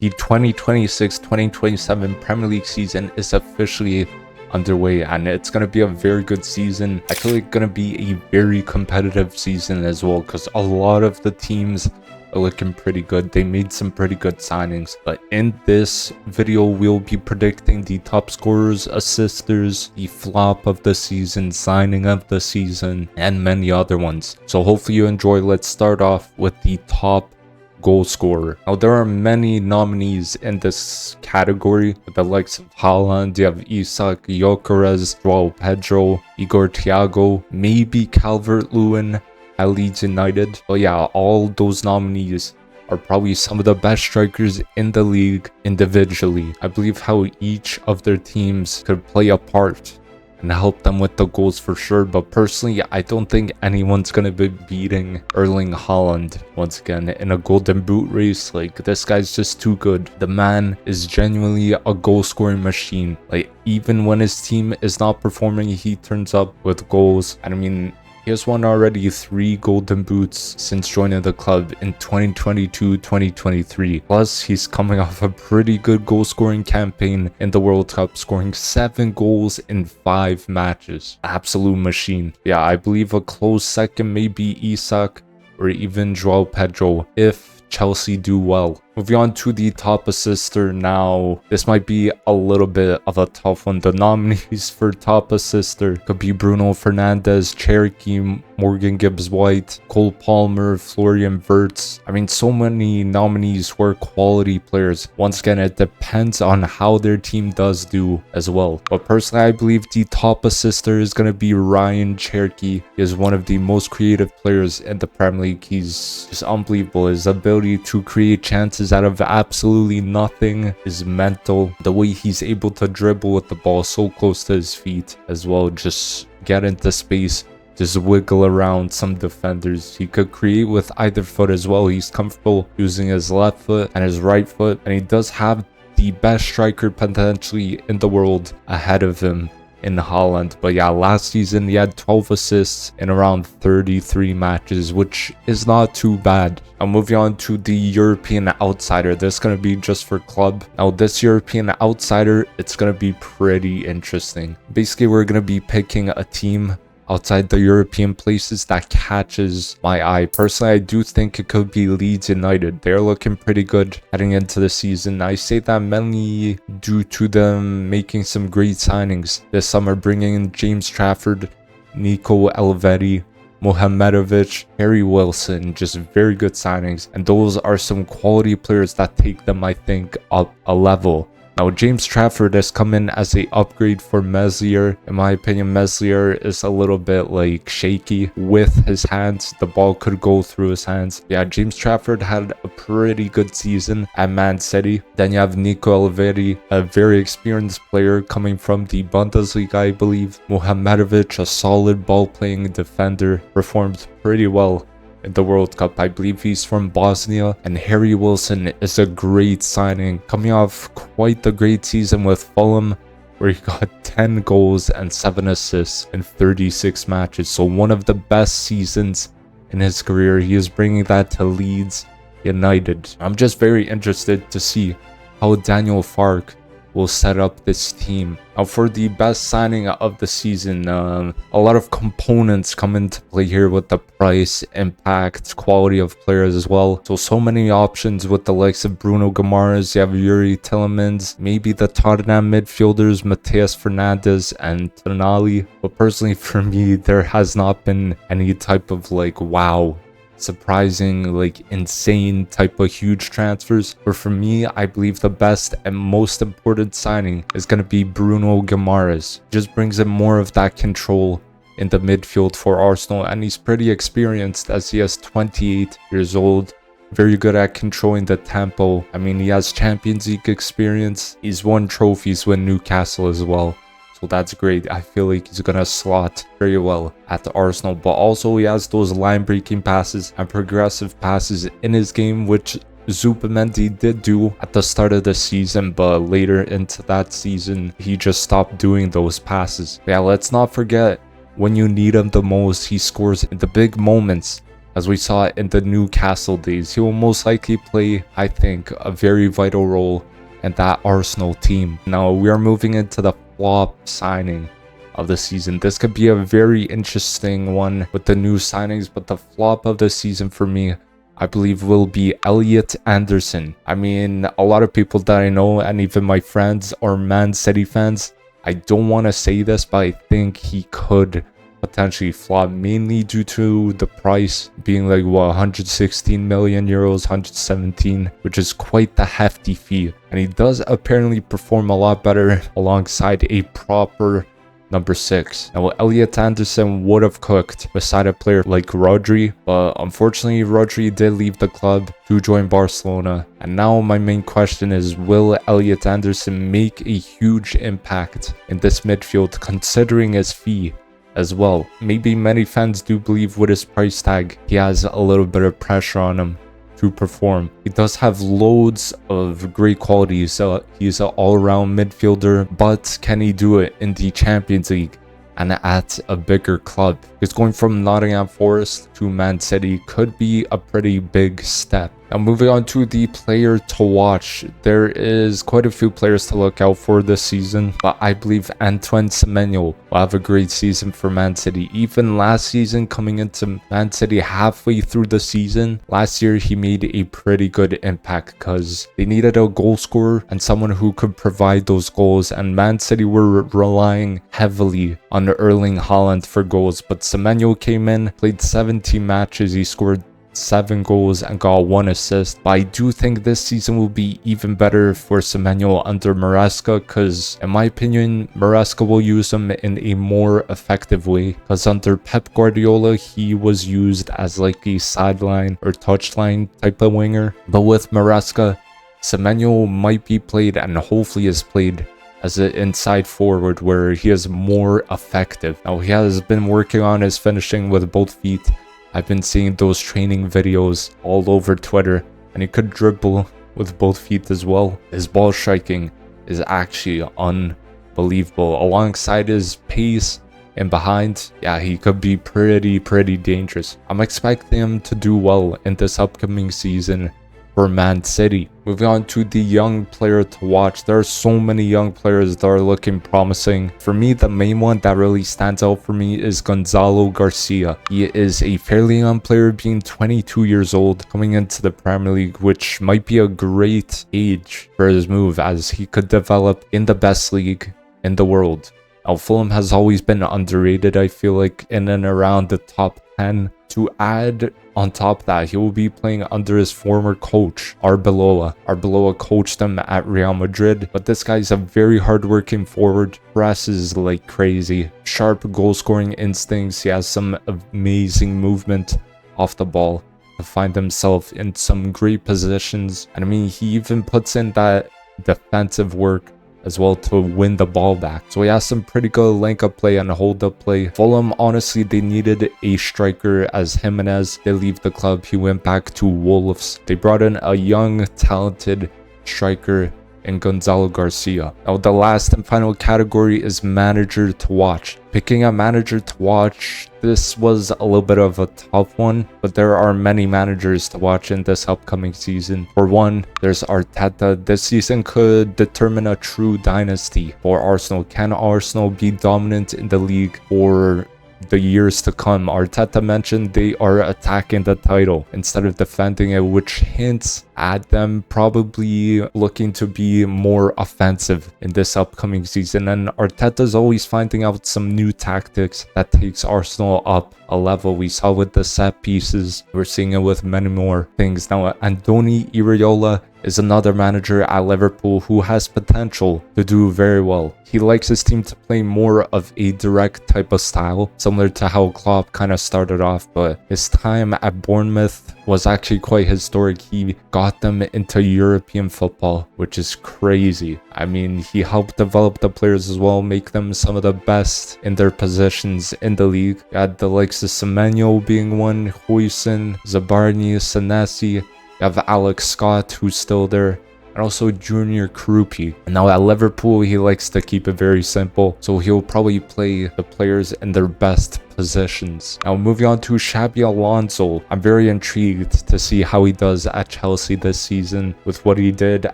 The 2026-2027 Premier League season is officially underway, and it's going to be a very good season. I feel like it's going to be a very competitive season as well, because a lot of the teams are looking pretty good. They made some pretty good signings. But in this video, we'll be predicting the top scorers, assisters, the flop of the season, signing of the season, and many other ones. So hopefully you enjoy. Let's start off with the top goal scorer. Now, there are many nominees in this category, with the likes of Haaland. You have Isak, Gyökeres, Joao Pedro, Igor Thiago, maybe Calvert-Lewin at Leeds United. But yeah, all those nominees are probably some of the best strikers in the league individually. I believe how each of their teams could play a part and help them with the goals for sure. But personally, I don't think anyone's going to be beating Erling Haaland once again in a golden boot race. Like, this guy's just too good. The man is genuinely a goal scoring machine. Like, even when his team is not performing, he turns up with goals. And I mean, he has won already 3 golden boots since joining the club in 2022-2023. Plus, he's coming off a pretty good goal scoring campaign in the World Cup, scoring 7 goals in 5 matches. Absolute machine. Yeah, I believe a close second may be Isak or even Joao Pedro if Chelsea do well. Moving on to the top assister now. This might be a little bit of a tough one. The nominees for top assister could be Bruno Fernandes, Cherky, Morgan Gibbs-White, Cole Palmer, Florian Wirtz. I mean, so many nominees were quality players. Once again, it depends on how their team does do as well. But personally, I believe the top assister is going to be Ryan Cherky. He is one of the most creative players in the Premier League. He's just unbelievable. His ability to create chances out of absolutely nothing is mental. The way he's able to dribble with the ball so close to his feet as well, just get into space, just wiggle around some defenders. He could create with either foot as well. He's comfortable using his left foot and his right foot, and he does have the best striker potentially in the world ahead of him in Haaland. But yeah, last season he had 12 assists in around 33 matches, which is not too bad. Now, moving on to the European outsider. This is going to be just for club. Now, this European outsider, it's going to be pretty interesting. Basically, we're going to be picking a team outside the European places that catches my eye. Personally, I do think it could be Leeds United. They're looking pretty good heading into the season. I say that mainly due to them making some great signings this summer, bringing in James Trafford, Nico Elvedi, Mohamedovic, Harry Wilson. Just very good signings, and those are some quality players that take them, I think, up a level. Now, James Trafford has come in as a upgrade for Meslier. In my opinion, Meslier is a little bit like shaky with his hands. The ball could go through his hands. Yeah, James Trafford had a pretty good season at Man City. Then you have Nico Elvedi, a very experienced player coming from the Bundesliga, I believe. Mohamedovic, a solid ball-playing defender, performed pretty well in the World Cup. I believe he's from Bosnia. And Harry Wilson is a great signing, coming off quite the great season with Fulham, where he got 10 goals and 7 assists in 36 matches. So one of the best seasons in his career. He is bringing that to Leeds United. I'm just very interested to see how Daniel Farke will set up this team. Now, for the best signing of the season, a lot of components come into play here with the price, impact, quality of players as well. So many options with the likes of Bruno Guimaraes. You have Yuri Tillemans, maybe the Tottenham midfielders Matheus Fernandes and Tonali. But personally, for me, there has not been any type of like wow, surprising, like insane type of huge transfers. But for me, I believe the best and most important signing is going to be Bruno Guimaraes. Just brings in more of that control in the midfield for Arsenal, and he's pretty experienced as he is 28 years old. Very good at controlling the tempo. I mean, he has Champions League experience. He's won trophies with Newcastle as well. So that's great. I feel like he's gonna slot very well at the Arsenal. But also he has those line-breaking passes and progressive passes in his game, which Zubimendi did do at the start of the season, but later into that season, he just stopped doing those passes. Yeah, let's not forget, when you need him the most, he scores in the big moments. as we saw in the Newcastle days. He will most likely play, I think, a very vital role in that Arsenal team. Now, we are moving into the flop signing of the season. This could be a very interesting one with the new signings, but the flop of the season for me, I believe, will be Elliot Anderson. I mean, a lot of people that I know, and even my friends, are Man City fans. I don't want to say this, but I think he could potentially flop, mainly due to the price being like, what, 116 million euros, 117, which is quite the hefty fee. And he does apparently perform a lot better alongside a proper number 6. Now, Elliot Anderson would have cooked beside a player like Rodri, but unfortunately Rodri did leave the club to join Barcelona. And now my main question is, will Elliot Anderson make a huge impact in this midfield considering his fee as well? Maybe many fans do believe with his price tag, he has a little bit of pressure on him to perform. He does have loads of great qualities. He's an all-around midfielder, but can he do it in the Champions League and at a bigger club? Because going from Nottingham Forest to Man City could be a pretty big step. Now, moving on to the player to watch, there is quite a few players to look out for this season, but I believe Antoine Semenyo will have a great season for Man City. Even last season, coming into Man City halfway through the season, last year he made a pretty good impact because they needed a goal scorer and someone who could provide those goals, and Man City were relying heavily on Erling Haaland for goals, but Semenyo came in, played 17 matches, he scored 7 goals and got 1 assist. But I do think this season will be even better for Semenyo under Maresca, because in my opinion Maresca will use him in a more effective way, because under Pep Guardiola he was used as like a sideline or touchline type of winger, but with Maresca, Semenyo might be played, and hopefully is played, as an inside forward where he is more effective. Now, he has been working on his finishing with both feet. I've been seeing those training videos all over Twitter, and he could dribble with both feet as well. His ball striking is actually unbelievable. Alongside his pace and behind, yeah, he could be pretty dangerous. I'm expecting him to do well in this upcoming season for Man City. Moving on to the young player to watch, there are so many young players that are looking promising. For me, the main one that really stands out for me is Gonzalo Garcia. He is a fairly young player, being 22 years old, coming into the Premier League, which might be a great age for his move, as he could develop in the best league in the world. Now, Fulham has always been underrated, I feel like, in and around the top 10. To add on top of that, he will be playing under his former coach, Arbeloa. Arbeloa coached him at Real Madrid, but this guy's a very hardworking forward, presses like crazy, sharp goal-scoring instincts. He has some amazing movement off the ball to find himself in some great positions. And I mean, he even puts in that defensive work as well to win the ball back. So he has some pretty good link-up play and hold-up play. Fulham, honestly, they needed a striker, as Jimenez did leave the club. He went back to Wolves. They brought in a young, talented striker in Gonzalo Garcia. Now, the last and final category is manager to watch. Picking a manager to watch, this was a little bit of a tough one, but there are many managers to watch in this upcoming season. For one, there's Arteta. This season could determine a true dynasty for Arsenal. Can Arsenal be dominant in the league for the years to come? Arteta mentioned they are attacking the title instead of defending it, which hints at them probably looking to be more offensive in this upcoming season. And Arteta's always finding out some new tactics that takes Arsenal up a level. We saw with the set pieces, we're seeing it with many more things. Now, Andoni Iraola is another manager at Liverpool who has potential to do very well. He likes his team to play more of a direct type of style, similar to how Klopp kind of started off, but his time at Bournemouth was actually quite historic. He got them into European football, which is crazy. I mean, he helped develop the players as well, make them some of the best in their positions in the league. You had the likes of Semenyo being one, Huijsen, Zabarni, Senesi. You have Alex Scott, who's still there. And and also Junior Krupi. And now at Liverpool, he likes to keep it very simple, so he'll probably play the players in their best positions. Now moving on to Xabi Alonso, I'm very intrigued to see how he does at Chelsea this season. With what he did at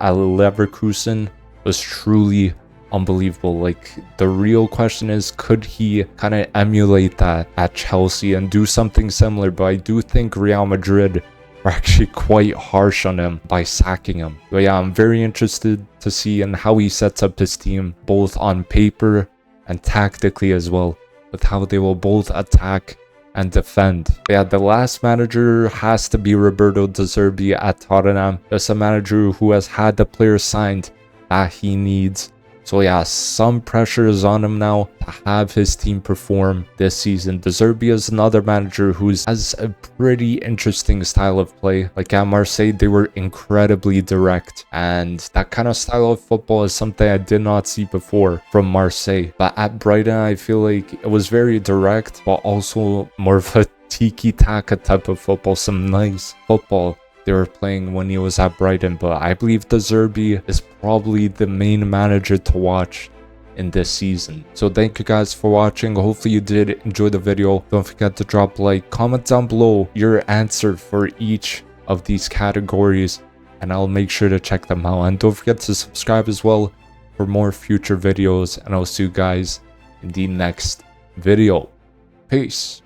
Leverkusen was truly unbelievable. Like, the real question is, could he kind of emulate that at Chelsea and do something similar? But I do think Real Madrid are actually quite harsh on him by sacking him. But yeah, I'm very interested to see in how he sets up his team, both on paper and tactically as well, with how they will both attack and defend. Yeah, the last manager has to be Roberto De Zerbi at Tottenham. Just a manager who has had the players signed that he needs. So yeah, some pressure is on him now to have his team perform this season. De Zerbi is another manager who has a pretty interesting style of play. Like at Marseille, they were incredibly direct, and that kind of style of football is something I did not see before from Marseille. But at Brighton, I feel like it was very direct, but also more of a tiki-taka type of football, some nice football they were playing when he was at Brighton. But I believe De Zerbi is probably the main manager to watch in this season. So thank you guys for watching. Hopefully you did enjoy the video. Don't forget to drop a like, comment down below your answer for each of these categories, and I'll make sure to check them out. And don't forget to subscribe as well for more future videos, and I'll see you guys in the next video. Peace.